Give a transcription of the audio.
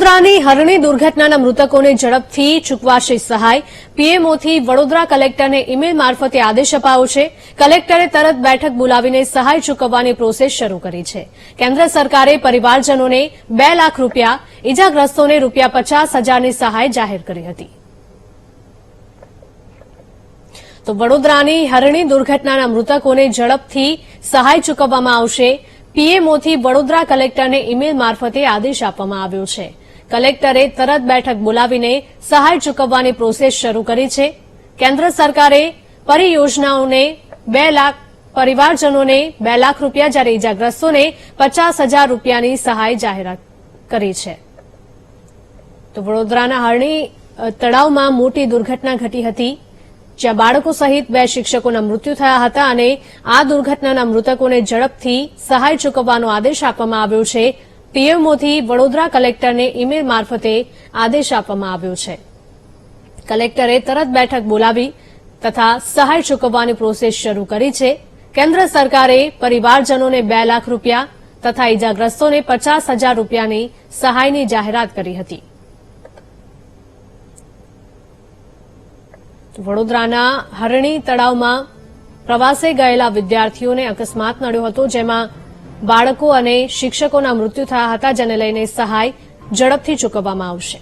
વડોદરાની હરણી દુર્ઘટનાના મૃતકોને ઝડપથી ચૂકવાશે સહાય. પીએમઓથી વડોદરા કલેક્ટરને ઇમેલ મારફતે આદેશ અપાયો છે. કલેક્ટરે તરત બેઠક બોલાવીને સહાય ચૂકવવાની પ્રોસેસ શરૂ કરી છે. કેન્દ્ર સરકારે પરિવારજનોને 2 લાખ રૂપિયા, ઇજાગ્રસ્તોને ₹50,000ની સહાય જાહેર કરી હતી. તો વડોદરાની હરણી દુર્ઘટનાના મૃતકોને ઝડપથી સહાય ચૂકવવામાં આવશે. પીએમઓથી વડોદરા કલેક્ટરને ઇમેલ મારફતે આદેશ આપવામાં આવ્યો છે. કલેક્ટરે તરત બેઠક બોલાવીને સહાય ચૂકવવાની પ્રોસેસ શરૂ કરી છે. કેન્દ્ર સરકારે પરિયોજનાઓને 2 લાખ, પરિવારજનોને 2 લાખ રૂપિયા, જ્યારે ઇજાગ્રસ્તોને ₹50,000ની સહાય જાહેરાત કરી છે. તો વડોદરાના હરણી તળાવમાં મોટી દુર્ઘટના ઘટી હતી, જ્યાં બાળકો સહિત 2 શિક્ષકોના મૃત્યુ થયા હતા અને આ દુર્ઘટનાના મૃતકોને ઝડપથી સહાય ચૂકવવાનો આદેશ આપવામાં આવ્યો છે. પીએમઓથી વડોદરા કલેક્ટરને ઇમેલ મારફતે આદેશ આપવામાં આવ્યો છે. કલેક્ટરે તરત બેઠક બોલાવી તથા સહાય ચૂકવવાની પ્રોસેસ શરૂ કરી છે. કેન્દ્ર સરકારે પરિવારજનોને 2 લાખ રૂપિયા તથા ઇજાગ્રસ્તોને ₹50,000ની સહાયની જાહેરાત કરી હતી. વડોદરાના હરણી તળાવમાં પ્રવાસે ગયેલા વિદ્યાર્થીઓને અકસ્માત નડ્યો હતો, જેમાં બાળકો અને શિક્ષકોના મૃત્યુ થયા હતા, જેને લઈને સહાય ઝડપથી ચૂકવવામાં આવશે.